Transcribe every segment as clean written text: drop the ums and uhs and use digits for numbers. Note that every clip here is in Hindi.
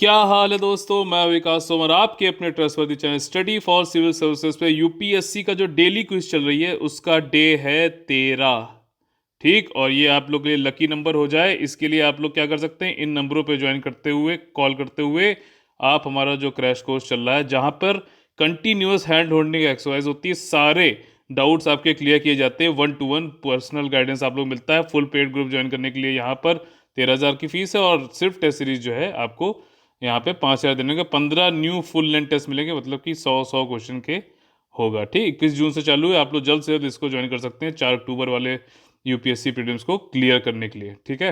क्या हाल है दोस्तों। मैं विकास सोमर आपके अपने trustworthy channel study for civil services पे यूपीएससी का जो डेली क्विज चल रही है उसका डे है 13। ठीक, और ये आप लोग के लिए लकी नंबर हो जाए इसके लिए आप लोग क्या कर सकते हैं, इन नंबरों पे ज्वाइन करते हुए कॉल करते हुए आप हमारा जो क्रैश कोर्स चल रहा है जहां पर कंटिन्यूअस हैंड होल्डिंग एक्सरसाइज होती है, सारे डाउट्स आपके क्लियर किए जाते हैं, 1 to 1 पर्सनल गाइडेंस आप लोग मिलता है। फुल पेड ग्रुप ज्वाइन करने के लिए यहाँ पर 13,000 की फीस है और सिर्फ टेस्ट सीरीज जो है आपको यहाँ पे 5,000 देने के 15 न्यू फुल लेंथ टेस्ट मिलेंगे, मतलब कि 100 क्वेश्चन के होगा। ठीक, 21 जून से चालू है, आप लोग जल्द से जल्द इसको ज्वाइन कर सकते हैं 4 अक्टूबर वाले यूपीएससी प्रीलिम्स को क्लियर करने के लिए। ठीक है,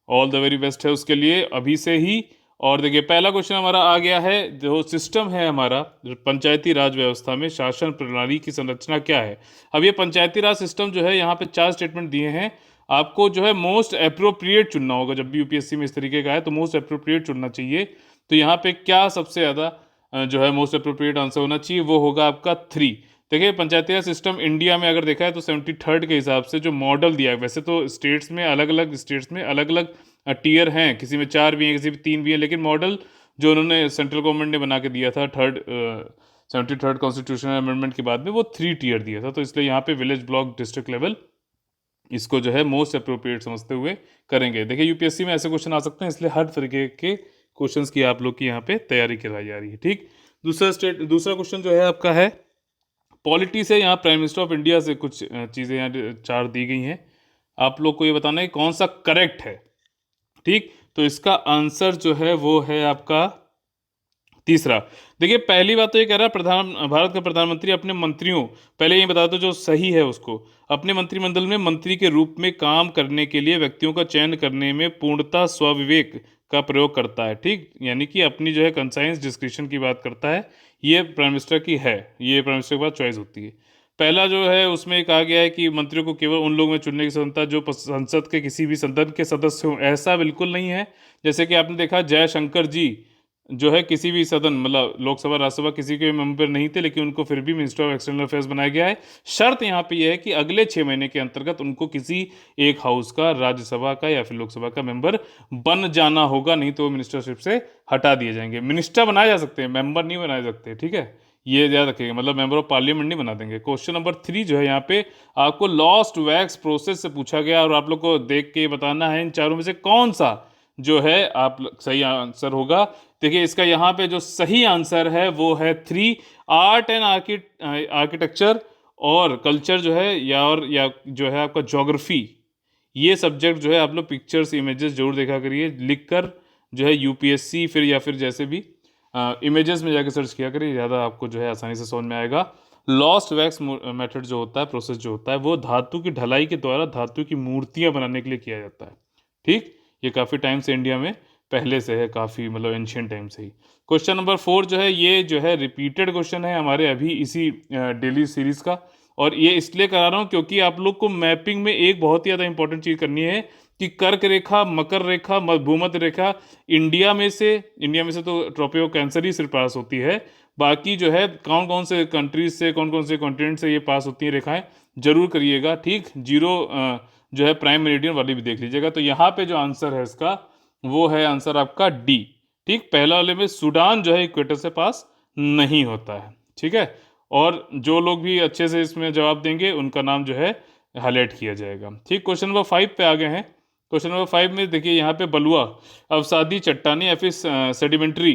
ऑल द वेरी बेस्ट है उसके लिए अभी से ही। और देखिए पहला क्वेश्चन हमारा आ गया है, जो सिस्टम है हमारा पंचायती राज व्यवस्था में शासन प्रणाली की संरचना क्या है। अब ये पंचायती राज सिस्टम जो है यहाँ पे 4 स्टेटमेंट दिए हैं, आपको जो है मोस्ट अप्रोप्रिएट चुनना होगा। जब भी यूपीएससी में इस तरीके का है तो मोस्ट अप्रोप्रिएट चुनना चाहिए। तो यहाँ पे क्या सबसे ज़्यादा जो है मोस्ट अप्रोप्रिएट आंसर होना चाहिए, वो होगा आपका 3। देखिए पंचायती राज सिस्टम इंडिया में अगर देखा है तो 73rd के हिसाब से जो मॉडल दिया है, वैसे तो स्टेट्स में अलग अलग टीयर हैं, किसी में 4 भी हैं, किसी में 3 भी हैं, लेकिन मॉडल जो उन्होंने सेंट्रल गवर्नमेंट ने बना के दिया था 73rd कॉन्स्टिट्यूशनल अमेंडमेंट के बाद में, वो 3 टीयर दिया था। तो इसलिए यहाँ पे विलेज, ब्लॉक, डिस्ट्रिक्ट लेवल इसको जो है मोस्ट अप्रोप्रिएट समझते हुए करेंगे। देखिए यूपीएससी में ऐसे क्वेश्चन आ सकते हैं, इसलिए हर तरीके के क्वेश्चंस की आप लोग की यहाँ पे तैयारी कराई जा रही है। ठीक, दूसरा क्वेश्चन जो है आपका है पॉलिटी से। यहाँ प्राइम मिनिस्टर ऑफ इंडिया से कुछ चीज़ें यहाँ 4 दी गई हैं, आप लोग को ये बताना है कौन सा करेक्ट है। ठीक, तो इसका आंसर जो है वो है आपका तीसरा। देखिए पहली बात तो ये कह रहा है भारत का प्रधानमंत्री अपने मंत्रियों, पहले ये बता दो जो सही है उसको, अपने मंत्रिमंडल में मंत्री के रूप में काम करने के लिए व्यक्तियों का चयन करने में पूर्णतः स्वविवेक का प्रयोग करता है। ठीक, यानी कि अपनी जो है कंसाइंस डिस्क्रिप्शन की बात करता है, ये प्राइम मिनिस्टर की है, ये प्राइम मिनिस्टर के बाद चॉइस होती है। पहला जो है उसमें कहा गया है कि मंत्रियों को केवल उन लोगों में चुनने की स्वतंत्रता जो संसद के किसी भी सदन के सदस्य हों। ऐसा बिल्कुल नहीं है। जैसे कि आपने देखा जयशंकर जी जो है किसी भी सदन, मतलब लोकसभा राज्यसभा किसी के मेंबर नहीं थे, लेकिन उनको फिर भी मिनिस्टर ऑफ एक्सटर्नल अफेयर्स बनाया गया है। शर्त यहाँ पे यह है कि अगले 6 महीने के अंतर्गत उनको किसी एक हाउस का, राज्यसभा का या फिर लोकसभा का मेंबर बन जाना होगा, नहीं तो वो मिनिस्टरशिप से हटा दिए जाएंगे। मिनिस्टर बनाए जा सकते हैं, मेंबर नहीं बनाए सकते। ठीक है, ये याद रखिएगा, मतलब मेंबर ऑफ पार्लियामेंट नहीं बना देंगे। क्वेश्चन नंबर 3 जो है यहाँ पे आपको लॉस्ट वैक्स प्रोसेस से पूछा गया और आप लोग को देख के बताना है इन चारों में से कौन सा जो है आप सही आंसर होगा। देखिए इसका यहाँ पे जो सही आंसर है वो है 3, आर्ट एंड आर्किटेक्चर और कल्चर जो है, या जो है आपका ज्योग्राफी। ये सब्जेक्ट जो है आप लोग पिक्चर्स, इमेजेस जरूर देखा करिए, लिखकर जो है यूपीएससी फिर या फिर जैसे भी इमेजेस में जाकर सर्च किया करिए, ज़्यादा आपको जो है आसानी से समझ में आएगा। लॉस्ट वैक्स मेथड जो होता है, प्रोसेस जो होता है, वो धातु की ढलाई के द्वारा धातु की मूर्तियां बनाने के लिए किया जाता है। ठीक, ये काफ़ी टाइम से इंडिया में पहले से है, काफ़ी मतलब एंशियंट टाइम से ही। क्वेश्चन नंबर 4 जो है ये जो है रिपीटेड क्वेश्चन है हमारे अभी इसी डेली सीरीज का, और ये इसलिए करा रहा हूँ क्योंकि आप लोग को मैपिंग में एक बहुत ही ज़्यादा इंपॉर्टेंट चीज़ करनी है कि कर्क रेखा, मकर रेखा, भूमध्य रेखा, इंडिया में से तो ट्रॉपिक ऑफ कैंसर ही सिर्फ पास होती है। बाकी जो है कौन कौन से कंट्रीज से, कौन कौन से कॉन्टिनेंट से ये पास होती हैं रेखाएं, जरूर करिएगा। ठीक, जीरो जो है प्राइम मेरिडियन वाली भी देख लीजिएगा। तो यहाँ पे जो आंसर है इसका वो है आंसर आपका डी। ठीक, पहला वाले में सूडान जो है इक्वेटर से पास नहीं होता है। ठीक है, और जो लोग भी अच्छे से इसमें जवाब देंगे उनका नाम जो है हाईलाइट किया जाएगा। ठीक, क्वेश्चन नंबर 5 पे आ गए हैं। क्वेश्चन नंबर 5 में देखिए यहाँ पे बलुआ अवसादी चट्टानी या फिर सेडिमेंट्री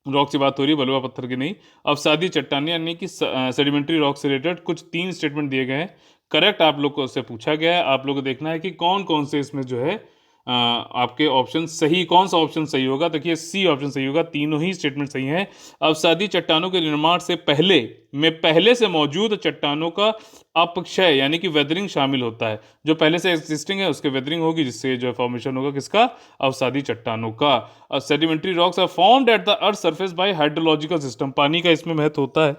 रॉक की बात हो रही है, बलुआ पत्थर की नहीं, अवसादी चट्टानी यानी कि सेडिमेंट्री रॉक से रिलेटेड कुछ 3 स्टेटमेंट दिए गए हैं। करेक्ट आप लोग को उससे पूछा गया है, आप लोग को देखना है कि कौन कौन से इसमें जो है आपके ऑप्शन सही, कौन सा ऑप्शन सही होगा। देखिए सी ऑप्शन सही होगा, तीनों ही स्टेटमेंट सही हैं। अवसादी चट्टानों के निर्माण से पहले से मौजूद चट्टानों का अपक्षय यानी कि वेदरिंग शामिल होता है। जो पहले से एग्जिस्टिंग है उसके वेदरिंग होगी, जिससे जो फॉर्मेशन होगा किसका, अवसादी चट्टानों का। Sedimentary rocks are found at the earth surface by hydrological system, पानी का इसमें महत्व होता है।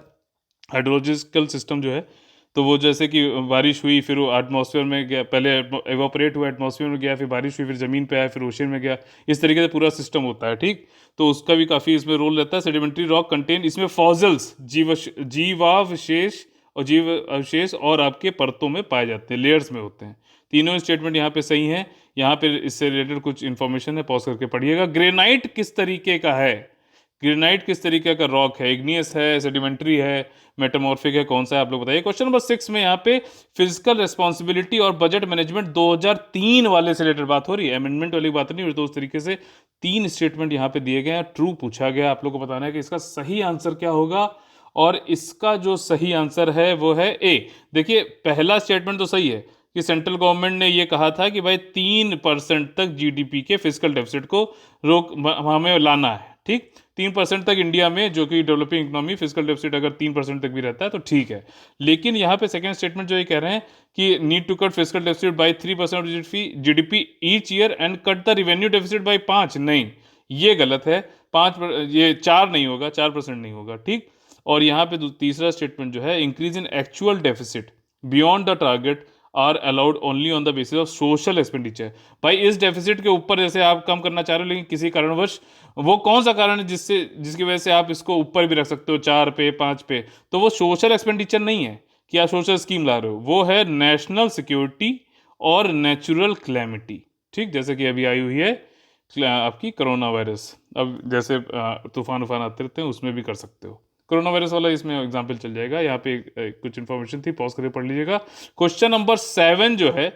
हाइड्रोलॉजिकल सिस्टम जो है, तो वो जैसे कि बारिश हुई फिर वो एटमॉस्फेयर में गया, पहले एवापोरेट हुआ, एटमॉस्फेयर में गया, फिर बारिश हुई, फिर ज़मीन पे आया, फिर ओशन में गया, इस तरीके से पूरा सिस्टम होता है। ठीक, तो उसका भी काफ़ी इसमें रोल रहता है। सेडिमेंट्री रॉक कंटेन, इसमें फॉसिल्स, जीवावशेष और जीव अवशेष और आपके परतों में पाए जाते हैं, लेयर्स में होते हैं। तीनों स्टेटमेंट यहाँ पे सही हैं। यहाँ पे इससे रिलेटेड कुछ इन्फॉर्मेशन है, पॉज करके पढ़िएगा। ग्रेनाइट किस तरीके का है? ग्रेनाइट किस तरीके का रॉक है? इग्नियस है, सेडिमेंट्री है, मेटामॉर्फिक है, कौन सा है आप लोग बताइए। क्वेश्चन नंबर 6 में यहाँ पे फिजिकल रिस्पॉन्सिबिलिटी और बजट मैनेजमेंट 2003 वाले से रिलेटेड बात हो रही है, अमेंडमेंट वाली बात नहीं हो रही। तो उस तरीके से 3 स्टेटमेंट यहाँ पे दिए गए हैं, ट्रू पूछा गया। आप लोग को बताना है कि इसका सही आंसर क्या होगा, और इसका जो सही आंसर है वो है ए। देखिए पहला स्टेटमेंट तो सही है कि सेंट्रल गवर्नमेंट ने ये कहा था कि भाई 3% तक जीडीपी के फिजिकल डेफिसिट को रोक हमें लाना है, ठीक। 3% तक इंडिया में, जो कि डेवलपिंग इकोनॉमी, फिजिकल डेफिसिट अगर 3% तक भी रहता है तो ठीक है। लेकिन यहाँ पे सेकंड स्टेटमेंट जो ये कह रहे हैं कि need to cut fiscal deficit by 3% of GDP each year and cut the revenue deficit by 5, नहीं, ये गलत है। 5 ये 4 नहीं होगा, 4% नहीं होगा, ठीक। और यहाँ पे तीसरा स्टेटमेंट जो है, increase in actual deficit beyond the target are allowed only on the basis of social expenditure. भाई इस डेफिसिट के ऊपर जैसे आप कम करना चाह रहे हो, लेकिन किसी कारणवश, वो कौन सा कारण है जिसकी वजह से आप इसको ऊपर भी रख सकते हो 4 पे 5 पे, तो वो सोशल एक्सपेंडिचर नहीं है कि आप सोशल स्कीम ला रहे हो, वो है नेशनल सिक्योरिटी और नेचुरल क्लैमिटी, ठीक। जैसे कि अभी आई हुई है आपकी कोरोना वायरस, अब जैसे तूफान उफान आते रहते हैं, उसमें भी कर सकते हो। कोरोना वायरस वाला इसमें एग्जाम्पल चल जाएगा। यहाँ पे कुछ इन्फॉर्मेशन थी, पॉज करके पढ़ लीजिएगा। क्वेश्चन नंबर 7 जो है,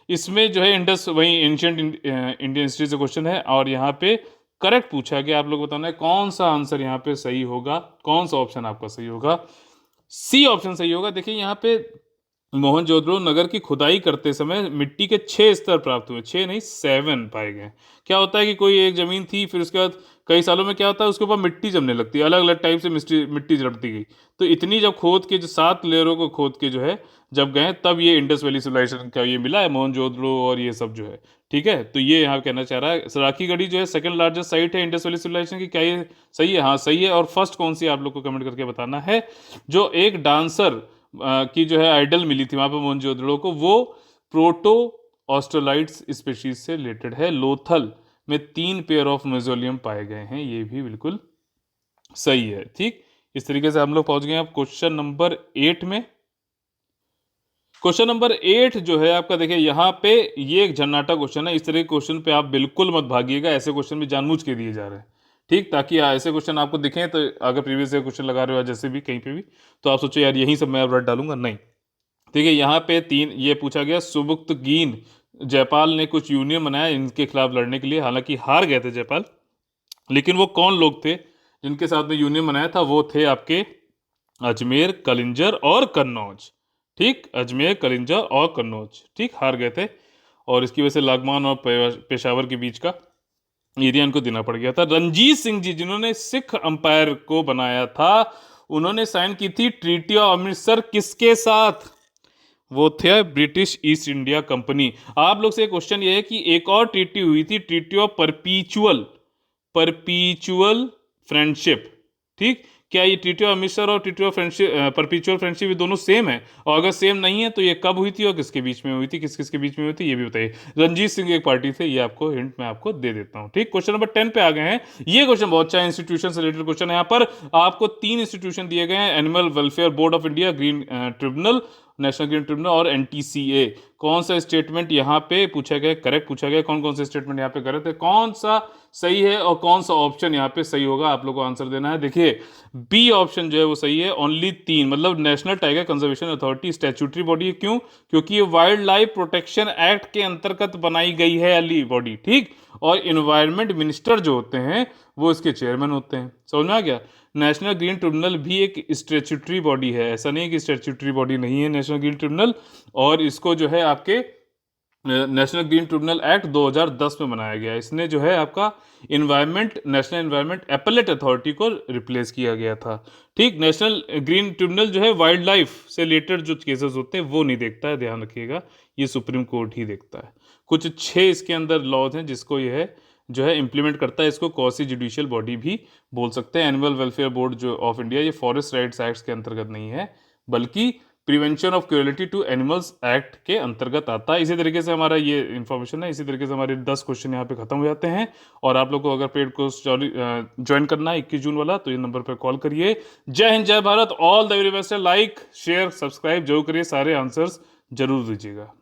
इसमें जो है इंडस, वही एंशियंट इंडियन हिस्ट्री से क्वेश्चन है, और यहाँ पे करेक्ट पूछा गया। आप लोग बताना है कौन सा आंसर यहाँ पे सही होगा, कौन सा ऑप्शन आपका सही होगा। सी ऑप्शन सही होगा। देखिए यहाँ पे मोहनजोदड़ो नगर की खुदाई करते समय मिट्टी के 6 स्तर प्राप्त हुए, 6 नहीं 7 पाए गए। क्या होता है कि कोई एक जमीन थी, फिर उसके बाद कई सालों में क्या होता है, उसके ऊपर मिट्टी जमने लगती है, अलग अलग टाइप से मिट्टी जमती गई। तो इतनी जब खोद के, जो 7 लेयरों को खोद के जो है जब गए, तब ये इंडस वैली सिविलाइजेशन का ये मिला है, मोहनजोदड़ो और ये सब जो है, ठीक है। तो ये यहाँ कहना चाह रहा है। सराकी गढ़ी जो है सेकंड लार्जेस्ट साइट है इंडस वैली सिविलाइजेशन की, क्या ये सही है? हाँ सही है। और फर्स्ट कौन सी, आप लोग को कमेंट करके बताना है। जो एक डांसर की जो है आइडल मिली थी वहां पर मोहनजोदड़ो को, वो प्रोटो ऑस्ट्रोलाइट्स स्पीशीज से रिलेटेड है। लोथल में 3 पेयर ऑफ मेजोलियम पाए गए हैं, ये भी बिल्कुल सही है, ठीक। इस तरीके से हम लोग पहुंच गए अब क्वेश्चन नंबर 8 में। क्वेश्चन नंबर 8 जो है आपका, देखिए यहाँ पे ये एक झन्नाटा क्वेश्चन है। इस तरह के क्वेश्चन पे आप बिल्कुल मत भागिएगा, ऐसे क्वेश्चन भी जानबूझ के दिए जा रहे हैं, ठीक। ताकि ऐसे क्वेश्चन आपको दिखें, तो अगर प्रीवियस ईयर क्वेश्चन लगा रहे हो जैसे भी कहीं पे भी, तो आप सोचो यार यही सब मैं अब रट डालूंगा, नहीं। ठीक है, यहाँ पे 3 ये पूछा गया, सुबुक्तगीन जयपाल ने कुछ यूनियन बनाया इनके खिलाफ लड़ने के लिए, हालांकि हार गए थे जयपाल, लेकिन वो कौन लोग थे जिनके साथ में यूनियन बनाया था? वो थे आपके अजमेर, कलिंजर और कन्नौज, ठीक। अजमेर, कलिंजर और कन्नौज, ठीक, हार गए थे, और इसकी वजह से लागमान और पेशावर के बीच का एरिया इनको देना पड़ गया था। रंजीत सिंह जी, जिन्होंने सिख अंपायर को बनाया था, उन्होंने साइन की थी ट्रीटी ऑफ अमृतसर किसके साथ? वो थे ब्रिटिश ईस्ट इंडिया कंपनी। आप लोग से क्वेश्चन ये है कि एक और ट्रीटी हुई थी, ट्रीटी ऑफ परपीचुअल फ्रेंडशिप, ठीक। क्या ये ट्रीटी ऑफ अमृतसर और ट्रीटी ऑफ फ्रेंडशिप, परपीचुअल फ्रेंडशिप, ये दोनों सेम है? और अगर सेम नहीं है तो ये कब हुई थी और किसके बीच में हुई थी, किस किसके बीच में हुई थी, ये भी बताइए। रंजीत सिंह एक पार्टी थे, ये आपको हिंट मैं आपको दे देता हूं, ठीक। क्वेश्चन नंबर 10 पे आ गए हैं। ये क्वेश्चन बहुत अच्छा इंस्टीट्यूशन से रिलेटेड क्वेश्चन है। यहाँ पर आपको 3 इंस्टीट्यूशन दिए गए हैं, animal welfare board of India, green tribunal, national green tribunal और एनटीसीए। कौन सा स्टेटमेंट यहाँ पे पूछा गया, करेक्ट पूछा गया? कौन कौन से स्टेटमेंट यहाँ पे करेक्ट है, कौन सा सही है और कौन सा ऑप्शन यहाँ पे सही होगा, आप लोगों को आंसर देना है। देखिए बी ऑप्शन जो है वो सही है, ओनली 3, मतलब national tiger conservation authority statutory body है। क्यों? क्योंकि ये वाइल्ड लाइफ प्रोटेक्शन एक्ट के अंतर्गत बनाई गई है अली बॉडी, ठीक। और इन्वायरमेंट मिनिस्टर जो होते हैं वो इसके चेयरमैन होते हैं, समझ में आ गया। नेशनल ग्रीन ट्रिब्यूनल भी एक स्टैट्यूटरी बॉडी है, ऐसा नहीं कि स्टैट्यूटरी बॉडी नहीं है नेशनल ग्रीन ट्रिब्यूनल, और इसको जो है आपके नेशनल ग्रीन ट्रिब्यूनल एक्ट 2010 में बनाया गया। इसने जो है आपका नेशनल एनवायरमेंट एपेलेट अथॉरिटी को रिप्लेस किया गया था, ठीक। नेशनल ग्रीन ट्रिब्यूनल जो है वाइल्ड लाइफ से रिलेटेड जो केसेस होते हैं वो नहीं देखता है, ध्यान रखिएगा, ये सुप्रीम कोर्ट ही देखता है। कुछ 6 इसके अंदर लॉज हैं जिसको यह जो है इंप्लीमेंट करता है, इसको क्वासी जुडिशियल बॉडी भी बोल सकते हैं। एनिमल वेलफेयर बोर्ड जो ऑफ इंडिया, ये फॉरेस्ट राइट्स एक्ट के अंतर्गत नहीं है, बल्कि prevention of cruelty to animals act के अंतर्गत आता है। इसी तरीके से हमारा ये इन्फॉर्मेशन है, इसी तरीके से हमारे 10 क्वेश्चन यहाँ पे खत्म हो जाते हैं। और आप लोग को अगर पेड कोर्स ज्वाइन करना है 21 जून वाला, तो ये नंबर पर कॉल करिए। जय हिंद, जय Bharat, all the very best. Like share subscribe जरूर करिए, सारे आंसर्स जरूर दीजिएगा।